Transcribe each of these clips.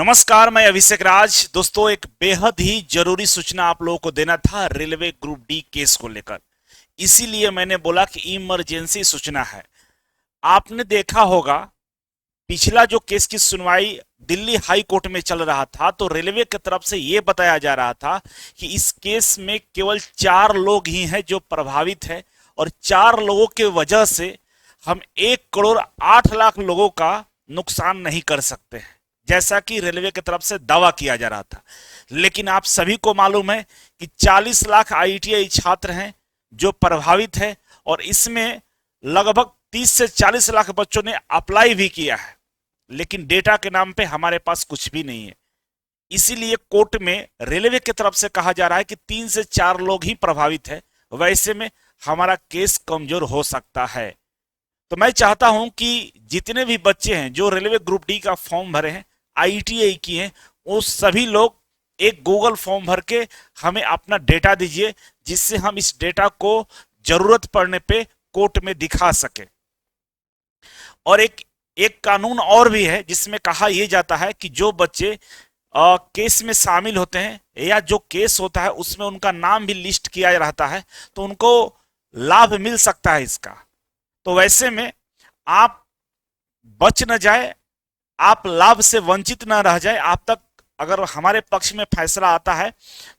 नमस्कार, मैं अभिषेक राज। दोस्तों, एक बेहद ही जरूरी सूचना आप लोगों को देना था रेलवे ग्रुप डी केस को लेकर। इसीलिए मैंने बोला कि इमरजेंसी सूचना है। आपने देखा होगा पिछला जो केस की सुनवाई दिल्ली हाई कोर्ट में चल रहा था, तो रेलवे की तरफ से यह बताया जा रहा था कि इस केस में केवल 4 लोग ही हैं जो प्रभावित है और 4 लोगों के वजह से हम 1,08,00,000 लोगों का नुकसान नहीं कर सकते हैं, जैसा कि रेलवे की तरफ से दावा किया जा रहा था। लेकिन आप सभी को मालूम है कि 40 लाख आईटीआई छात्र हैं जो प्रभावित है और इसमें लगभग 30 से 40 लाख बच्चों ने अप्लाई भी किया है, लेकिन डेटा के नाम पे हमारे पास कुछ भी नहीं है। इसीलिए कोर्ट में रेलवे की तरफ से कहा जा रहा है कि 3 से 4 लोग ही प्रभावित है, वैसे में हमारा केस कमजोर हो सकता है। तो मैं चाहता हूं कि जितने भी बच्चे हैं जो रेलवे ग्रुप डी का फॉर्म भरे हैं, आईटीआई की हैं, वो सभी लोग एक गूगल फॉर्म भर के हमें अपना डेटा दीजिए, जिससे हम इस डेटा को जरूरत पड़ने पे कोर्ट में दिखा सके। और एक कानून और भी है जिसमें कहा यह जाता है कि जो बच्चे केस में शामिल होते हैं या जो केस होता है उसमें उनका नाम भी लिस्ट किया रहता है, तो उनको लाभ मिल सकता है इसका। तो वैसे में आप बच न जाए, आप लाभ से वंचित न रह जाए। आप तक अगर हमारे पक्ष में फैसला आता है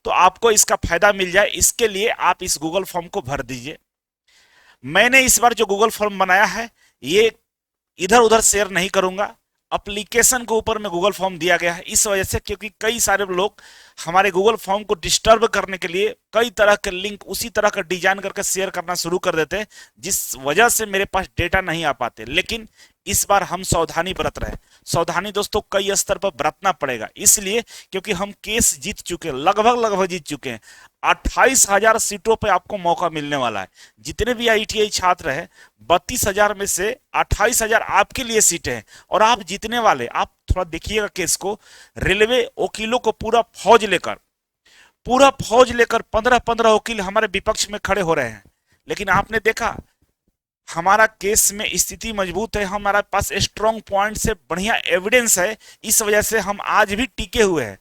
तो आपको इसका फायदा मिल जाए, इसके लिए आप इस गूगल फॉर्म को भर दीजिए। मैंने इस बार जो गूगल फॉर्म बनाया है ये इधर उधर शेयर नहीं करूंगा। एप्लीकेशन के ऊपर में गूगल फॉर्म दिया गया है इस वजह से क्योंकि कई सारे लोग हमारे गूगल फॉर्म को डिस्टर्ब करने के लिए कई तरह के लिंक उसी तरह का डिजाइन करके शेयर करना शुरू कर देते हैं, जिस वजह से मेरे पास डेटा नहीं आ पाते। लेकिन इस बार हम सावधानी बरत रहे हैं। सावधानी दोस्तों कई स्तर पर बरतना पड़ेगा, इसलिए क्योंकि हम केस जीत चुके हैं, लगभग जीत चुके हैं। 28,000 सीटों पे आपको मौका मिलने वाला है। जितने भी आईटीआई छात्र हैं, 32,000 में से 28,000 आपके लिए सीटें हैं और आप जीतने वाले। आप थोड़ा देखिएगा केस को। रेलवे वकीलों को पूरा फौज लेकर 15-15 वकील हमारे विपक्ष में खड़े हो रहे हैं, लेकिन आपने देखा हमारा केस में स्थिति मजबूत है, हमारे पास स्ट्रॉन्ग पॉइंट से बढ़िया एविडेंस है, इस वजह से हम आज भी टिके हुए हैं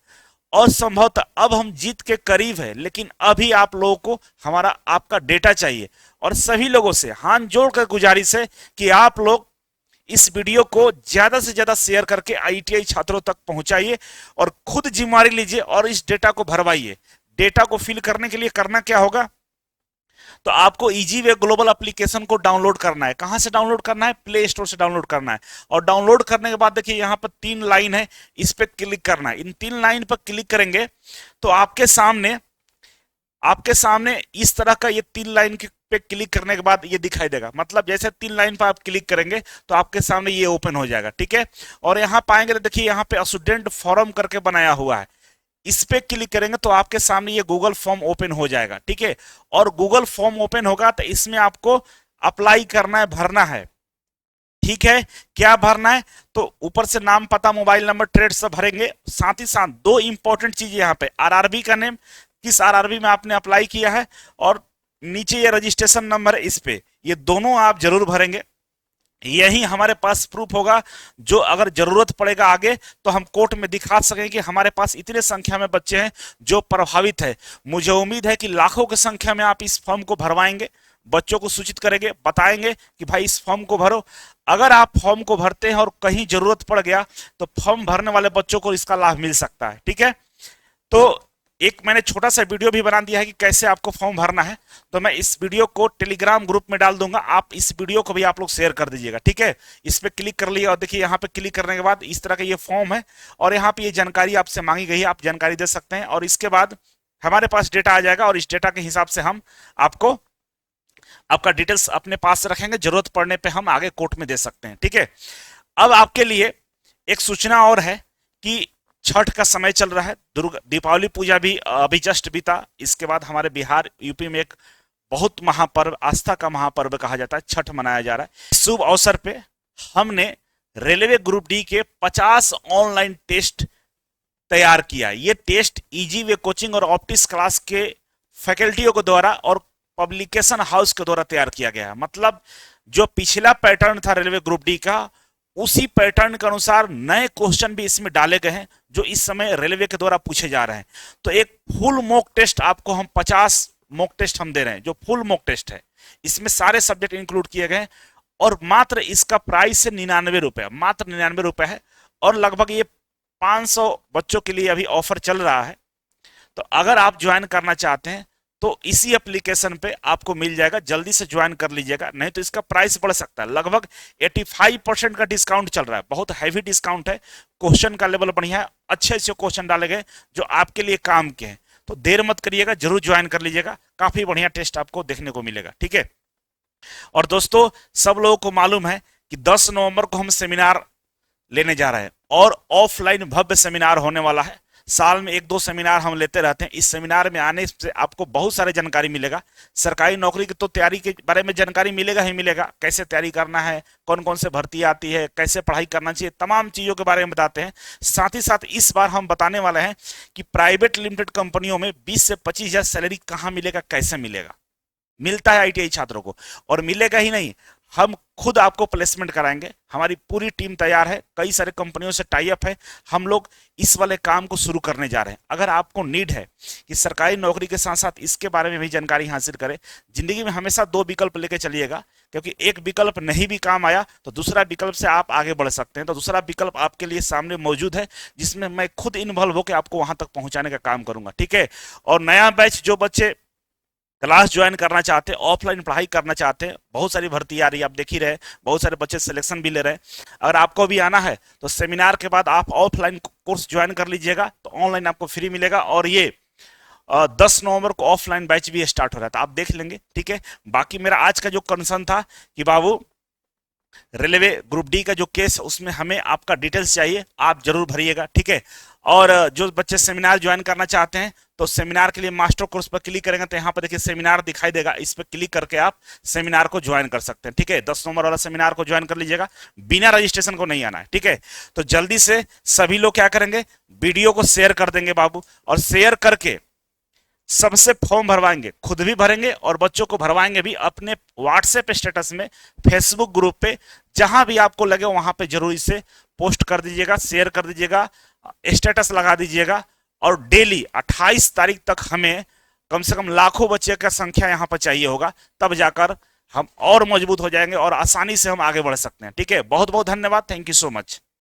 और संभवतः अब हम जीत के करीब है। लेकिन अभी आप लोगों को आपका डेटा चाहिए और सभी लोगों से हाथ जोड़कर गुजारिश है कि आप लोग इस वीडियो को ज्यादा से ज्यादा शेयर करके आईटीआई छात्रों तक पहुंचाइए और खुद जिम्मेदारी लीजिए और इस डेटा को भरवाइए। डेटा को फिल करने के लिए करना क्या होगा, तो आपको इजी वे ग्लोबल एप्लीकेशन को डाउनलोड करना है। कहां से डाउनलोड करना है? प्ले स्टोर से डाउनलोड करना है। और डाउनलोड करने के बाद देखिए यहां पर 3 लाइन है, इस पे क्लिक करना है। इन 3 लाइन पर क्लिक करेंगे तो आपके सामने इस तरह का ये 3 लाइन पे क्लिक करने के बाद ये दिखाई देगा। मतलब जैसे 3 लाइन पर आप क्लिक करेंगे तो आपके सामने ये ओपन हो जाएगा, ठीक है। और यहाँ पाएंगे तो देखिए यहाँ पे स्टूडेंट फॉरम करके बनाया हुआ है, इस पे क्लिक करेंगे तो आपके सामने ये गूगल फॉर्म ओपन हो जाएगा, ठीक है। और गूगल फॉर्म ओपन होगा तो इसमें आपको अप्लाई करना है, भरना है, ठीक है। क्या भरना है? तो ऊपर से नाम, पता, मोबाइल नंबर, ट्रेड सब भरेंगे। साथ ही साथ 2 इंपॉर्टेंट चीज यहाँ पे, आरआरबी का नेम, किस आरआरबी में आपने अप्लाई किया है, और नीचे ये रजिस्ट्रेशन नंबर है, इस पे ये दोनों आप जरूर भरेंगे। यही हमारे पास प्रूफ होगा जो अगर जरूरत पड़ेगा आगे तो हम कोर्ट में दिखा सकें कि हमारे पास इतने संख्या में बच्चे हैं जो प्रभावित है। मुझे उम्मीद है कि लाखों की संख्या में आप इस फॉर्म को भरवाएंगे, बच्चों को सूचित करेंगे, बताएंगे कि भाई इस फॉर्म को भरो। अगर आप फॉर्म को भरते हैं और कहीं जरूरत पड़ गया तो फॉर्म भरने वाले बच्चों को इसका लाभ मिल सकता है, ठीक है। तो एक मैंने छोटा सा वीडियो भी बना दिया है कि कैसे आपको फॉर्म भरना है, तो मैं इस वीडियो को टेलीग्राम ग्रुप में डाल दूंगा। आप इस वीडियो को भी आप लोग शेयर कर दीजिएगा, ठीक है। इस पे क्लिक कर लिया और देखिए यहाँ पे क्लिक करने के बाद इस तरह का ये फॉर्म है और यहाँ पे ये जानकारी आपसे मांगी गई है, आप जानकारी दे सकते हैं। और इसके बाद हमारे पास डेटा आ जाएगा और इस डेटा के हिसाब से हम आपको आपका डिटेल्स अपने पास रखेंगे, जरूरत पड़ने पर हम आगे कोर्ट में दे सकते हैं, ठीक है। अब आपके लिए एक सूचना और है कि छठ का समय चल रहा है, दीपावली पूजा भी अभी जस्ट बीता। इसके बाद हमारे बिहार यूपी में एक बहुत महापर्व, आस्था का महापर्व कहा जाता है, छठ मनाया जा रहा है। शुभ अवसर पे हमने रेलवे ग्रुप डी के 50 ऑनलाइन टेस्ट तैयार किया। ये टेस्ट इजी वे कोचिंग और ऑप्टिक्स क्लास के फैकल्टियों के द्वारा और पब्लिकेशन हाउस के द्वारा तैयार किया गया है। मतलब जो पिछला पैटर्न था रेलवे ग्रुप डी का, उसी पैटर्न के अनुसार नए क्वेश्चन भी इसमें डाले गए हैं जो इस समय रेलवे के द्वारा पूछे जा रहे हैं। तो एक फुल मॉक टेस्ट आपको हम 50 मॉक टेस्ट हम दे रहे हैं, जो फुल मॉक टेस्ट है, इसमें सारे सब्जेक्ट इंक्लूड किए गए हैं और मात्र इसका प्राइस है 99 रुपए, मात्र 99 रुपए है। और लगभग ये 500 बच्चों के लिए अभी ऑफर चल रहा है। तो अगर आप ज्वाइन करना चाहते हैं तो इसी एप्लीकेशन पे आपको मिल जाएगा, जल्दी से ज्वाइन कर लीजिएगा, नहीं तो इसका प्राइस बढ़ सकता है। लगभग 85% का डिस्काउंट चल रहा है, बहुत हैवी डिस्काउंट है। क्वेश्चन का लेवल बढ़िया है, अच्छे अच्छे क्वेश्चन डाले गए जो आपके लिए काम के हैं। तो देर मत करिएगा, जरूर ज्वाइन कर लीजिएगा, काफी बढ़िया टेस्ट आपको देखने को मिलेगा, ठीक है। और दोस्तों, सब लोगों को मालूम है कि 10 नवंबर को हम सेमिनार लेने जा रहे हैं और ऑफलाइन भव्य सेमिनार होने वाला है। साल में 1-2 सेमिनार हम लेते रहते हैं। इस सेमिनार में आने से आपको बहुत सारे जानकारी मिलेगा। सरकारी नौकरी की तो तैयारी के बारे में जानकारी मिलेगा ही मिलेगा, कैसे तैयारी करना है, कौन कौन से भर्ती आती है, कैसे पढ़ाई करना चाहिए, तमाम चीजों के बारे में बताते हैं। साथ ही साथ इस बार हम बताने वाले हैं कि प्राइवेट लिमिटेड कंपनियों में 20 से 25 हजार सैलरी कहाँ मिलेगा, कैसे मिलेगा। मिलता है आईटीआई छात्रों को, और मिलेगा ही नहीं, हम खुद आपको प्लेसमेंट कराएंगे। हमारी पूरी टीम तैयार है, कई सारे कंपनियों से टाई अप है, हम लोग इस वाले काम को शुरू करने जा रहे हैं। अगर आपको नीड है कि सरकारी नौकरी के साथ साथ इसके बारे में भी जानकारी हासिल करें, जिंदगी में हमेशा 2 विकल्प लेके चलिएगा, क्योंकि एक विकल्प नहीं भी काम आया तो दूसरा विकल्प से आप आगे बढ़ सकते हैं। तो दूसरा विकल्प आपके लिए सामने मौजूद है, जिसमें मैं खुद इन्वॉल्व होकर आपको वहां तक पहुंचाने का काम करूंगा, ठीक है। और नया बैच, जो बच्चे क्लास ज्वाइन करना चाहते हैं, ऑफलाइन पढ़ाई करना चाहते हैं, बहुत सारी भर्ती आ रही है, आप देख ही रहे, बहुत सारे बच्चे सिलेक्शन भी ले रहे हैं। अगर आपको भी आना है तो सेमिनार के बाद आप ऑफलाइन कोर्स ज्वाइन कर लीजिएगा, तो ऑनलाइन आपको फ्री मिलेगा। और ये 10 नवंबर को ऑफलाइन बैच भी स्टार्ट हो रहा है, तो आप देख लेंगे, ठीक है। बाकी मेरा आज का जो कंसर्न था कि बाबू रेलवे ग्रुप डी का जो केस है उसमें हमें आपका डिटेल्स चाहिए, आप जरूर भरिएगा, ठीक है। और जो बच्चे सेमिनार ज्वाइन करना चाहते हैं तो सेमिनार के लिए मास्टर कोर्स पर क्लिक करेंगे तो यहाँ पर देखिए सेमिनार दिखाई देगा, इस पर क्लिक करके आप सेमिनार को ज्वाइन कर सकते हैं, ठीक है। 10 नवंबर वाला सेमिनार को ज्वाइन कर लीजिएगा, बिना रजिस्ट्रेशन को नहीं आना है, ठीक है। तो जल्दी से सभी लोग क्या करेंगे, वीडियो को शेयर कर देंगे बाबू, और शेयर करके सबसे फॉर्म भरवाएंगे, खुद भी भरेंगे और बच्चों को भरवाएंगे भी अपने व्हाट्सएप स्टेटस में, फेसबुक ग्रुप पे, जहां भी आपको लगे वहां पे जरूर इसे पोस्ट कर दीजिएगा, शेयर कर दीजिएगा, स्टेटस लगा दीजिएगा। और डेली 28 तारीख तक हमें कम से कम लाखों बच्चे का संख्या यहाँ पर चाहिए होगा, तब जाकर हम और मजबूत हो जाएंगे और आसानी से हम आगे बढ़ सकते हैं, ठीक है। बहुत बहुत धन्यवाद, थैंक यू सो मच।